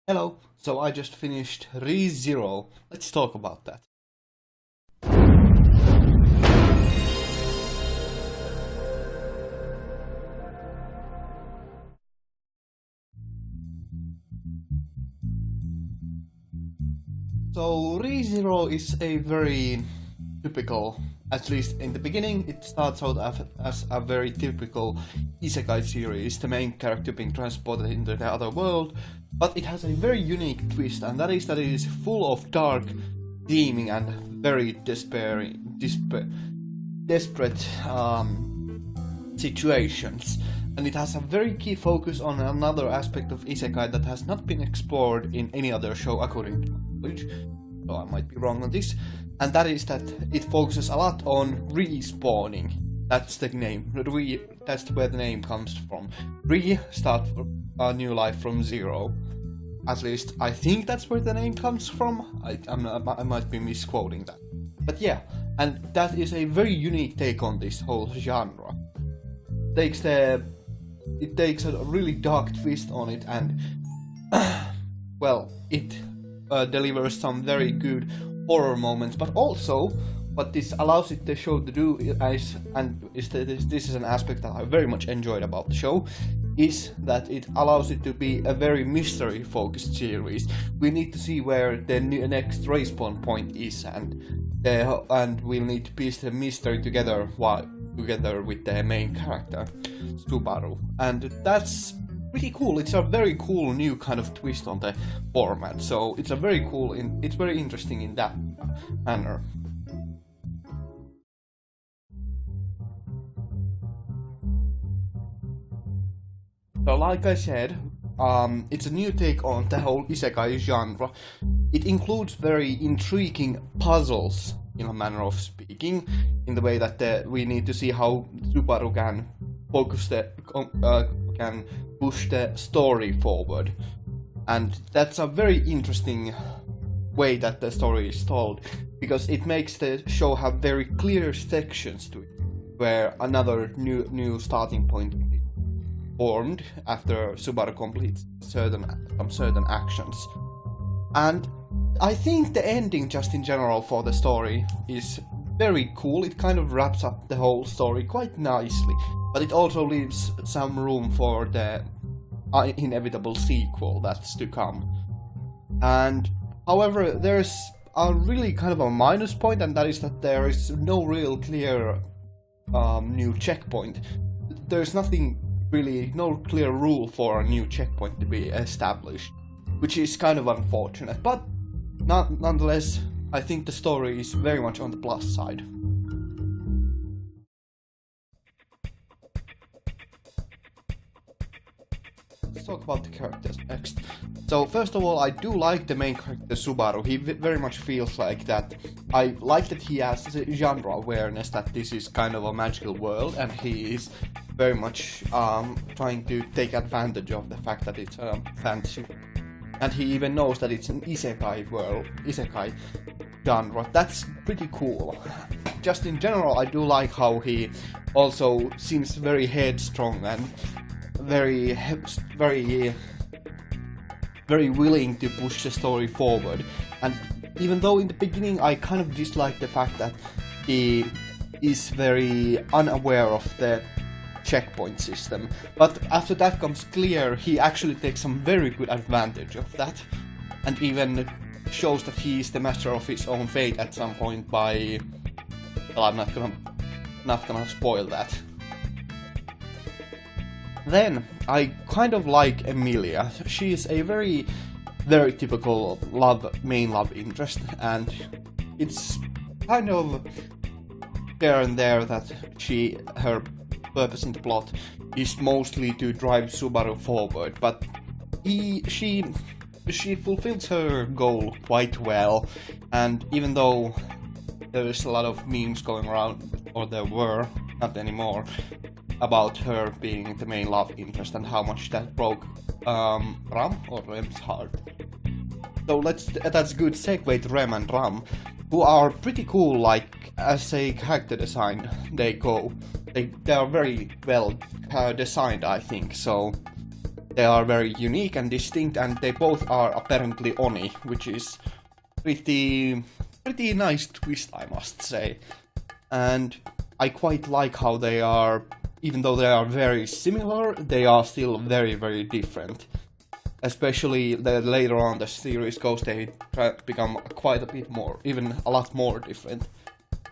Hello, so I just finished ReZero. Let's talk about that. So ReZero is a very typical, at least in the beginning, it starts out as a very typical isekai series, the main character being transported into the other world, but it has a very unique twist, and that it is full of dark theming and very desperate situations. And it has a very key focus on another aspect of isekai that has not been explored in any other show according to knowledge, so I might be wrong on this, and that is that it focuses a lot on respawning. That's the name. That's where the name comes from. Start a new life from zero. At least I think that's where the name comes from. I might be misquoting that. But yeah, and that is a very unique take on this whole genre. It takes a really dark twist on it, and well, it delivers some very good horror moments, but also what this allows the show to do this is an aspect that I very much enjoyed about the show, is that it allows it to be a very mystery focused series. We need to see where the next respawn point is, and we'll need to piece the mystery together with the main character Subaru, and that's pretty cool. It's a very cool new kind of twist on the format, so it's very interesting in that manner. So like I said, it's a new take on the whole isekai genre. It includes very intriguing puzzles, in a manner of speaking, in the way that we need to see how Subaru can can push the story forward, and that's a very interesting way that the story is told, because it makes the show have very clear sections to it, where another new starting point is formed after Subaru completes certain actions. And I think the ending, just in general, for the story is very cool. It kind of wraps up the whole story quite nicely, but it also leaves some room for the inevitable sequel that's to come. And however, there's a really kind of a minus point, and that is that there is no real clear new checkpoint. There's no clear rule for a new checkpoint to be established, which is kind of unfortunate, but nonetheless, I think the story is very much on the plus side. Let's talk about the characters next. So first of all, I do like the main character Subaru. He very much feels like that. I like that he has the genre awareness that this is kind of a magical world, and he is very much trying to take advantage of the fact that it's a fantasy. And he even knows that it's an isekai genre. That's pretty cool. Just in general, I do like how he also seems very headstrong and very willing to push the story forward. And even though in the beginning I kind of dislike the fact that he is very unaware of the checkpoint system, but after that comes clear, he actually takes some very good advantage of that, and even shows that he is the master of his own fate at some point by... well, I'm not gonna spoil that. Then I kind of like Emilia. She is a very typical main love interest, and it's kind of here and there that her purpose in the plot is mostly to drive Subaru forward, but she fulfills her goal quite well. And even though there is a lot of memes going around, or there were, not anymore, about her being the main love interest and how much that broke Rem's heart. So that's a good segue to Rem and Ram, who are pretty cool. Like, as a character design, they are very well designed, I think. So They are very unique and distinct, and they both are apparently Oni, which is pretty nice twist, I must say. And I quite like how they are, even though they are very similar, they are still very different. Especially later on the series goes, they become quite a bit more, even a lot more different.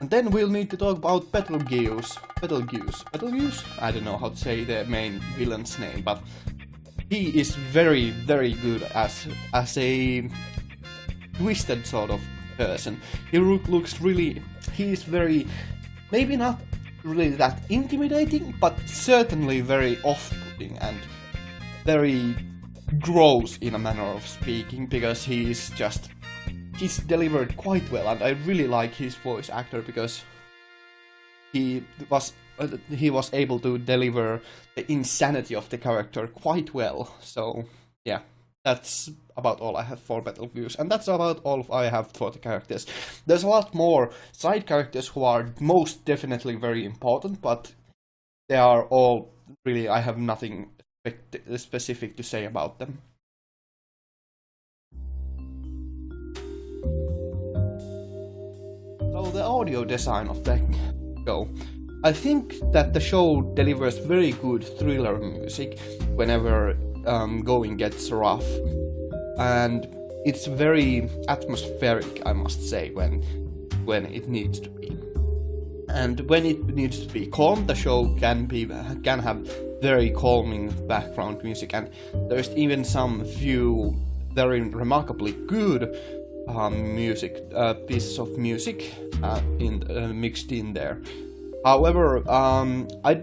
And then we'll need to talk about Betelgeuse? I don't know how to say the main villain's name, but he is very good as a twisted sort of person. He looks really, he's very, maybe not really that intimidating, but certainly very off-putting and very gross in a manner of speaking, because he's delivered quite well, and I really like his voice actor because he was able to deliver the insanity of the character quite well. So yeah, that's about all I have for Betelgeuse, and that's about all I have for the characters. There's a lot more side characters who are most definitely very important, but they are all really, I have nothing specific to say about them. So the audio design of the show. I think that the show delivers very good thriller music whenever going gets rough, and it's very atmospheric, I must say, when it needs to be. And when it needs to be calm, the show can have very calming background music, and there's even some few very remarkably good pieces of music mixed in there. However, I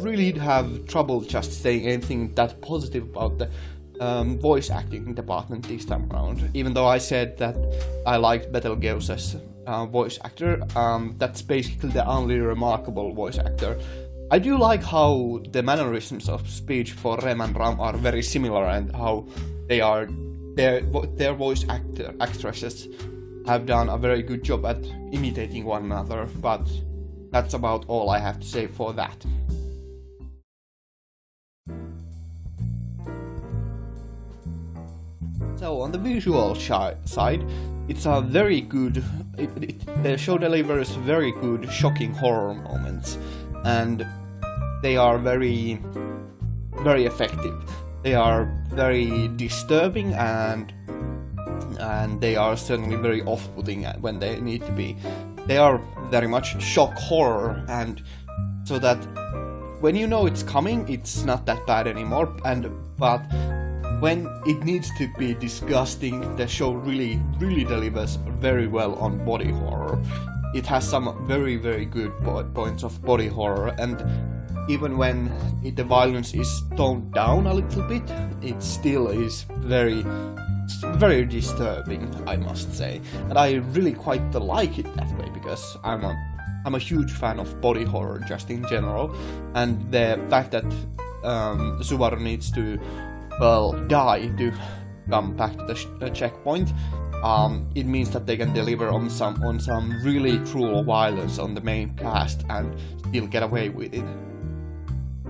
really have trouble just saying anything that positive about the voice acting department this time around. Even though I said that I liked Betelgeuse's voice actor, that's basically the only remarkable voice actor. I do like how the mannerisms of speech for Rem and Ram are very similar, and how their voice actresses have done a very good job at imitating one another, but that's about all I have to say for that. So on the visual side, it's a very good, the show delivers very good shocking horror moments, and they are very effective. They are very disturbing, and they are certainly very off-putting when they need to be. They are very much shock horror, and so that when you know it's coming, it's not that bad anymore. But when it needs to be disgusting, the show really delivers very well on body horror. It has some very good points of body horror, and even when the violence is toned down a little bit, it still is very disturbing, I must say. And I really quite like it that way, because I'm a huge fan of body horror just in general, and the fact that Subaru needs to die to come back to the checkpoint, it means that they can deliver on some really cruel violence on the main cast and still get away with it.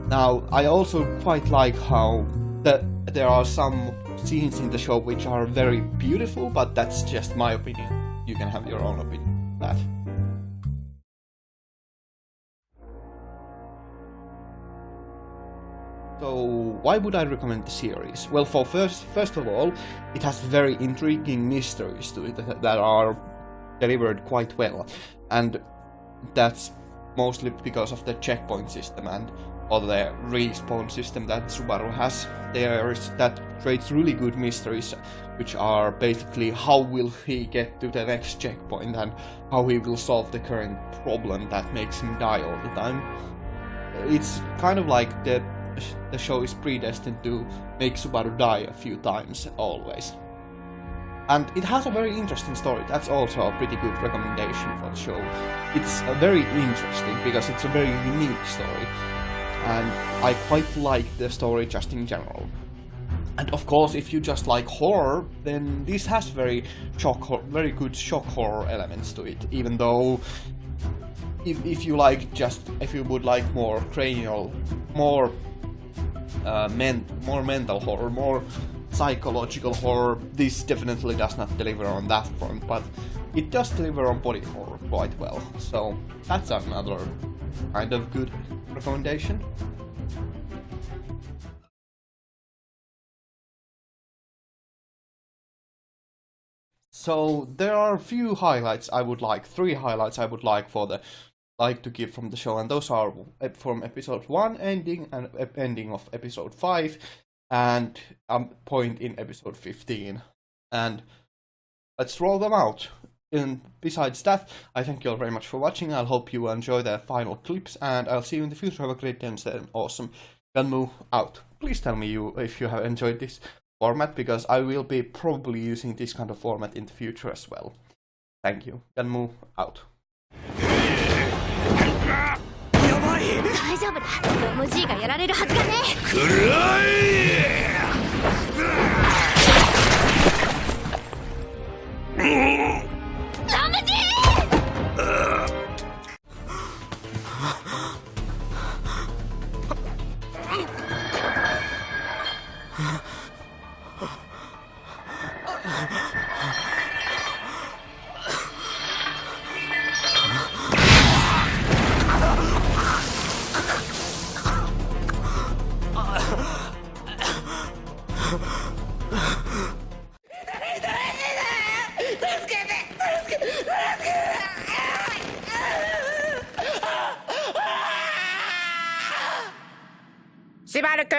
Now, I also quite like how there are some scenes in the show which are very beautiful, but that's just my opinion. You can have your own opinion on that. So, why would I recommend the series? Well, first of all, it has very intriguing mysteries to it that are delivered quite well, and that's mostly because of the checkpoint system and or the respawn system that Subaru has. That creates really good mysteries, which are basically how will he get to the next checkpoint and how he will solve the current problem that makes him die all the time. It's kind of like the show is predestined to make Subaru die a few times, always. And it has a very interesting story. That's also a pretty good recommendation for the show. It's very interesting because it's a very unique story, and I quite like the story just in general. And of course, if you just like horror, then this has very good shock horror elements to it. Even though, if you would like more cranial, more more mental horror, more psychological horror. This definitely does not deliver on that front, but it does deliver on body horror quite well. So that's another kind of good recommendation. So there are a few highlights I would like, 3 highlights I would like to give from the show, and those are from episode 1 ending and ending of episode 5 and a point in episode 15. And let's roll them out. And besides that, I thank you all very much for watching. I hope you enjoy the final clips, and I'll see you in the future. Have a great day and stay awesome. Ganmu out. Please tell me if you have enjoyed this format, because I will be probably using this kind of format in the future as well. Thank you. Ganmu out. 大丈夫だ。ロム G がやられるはずがね。くらえ。ロム G！ しばるくん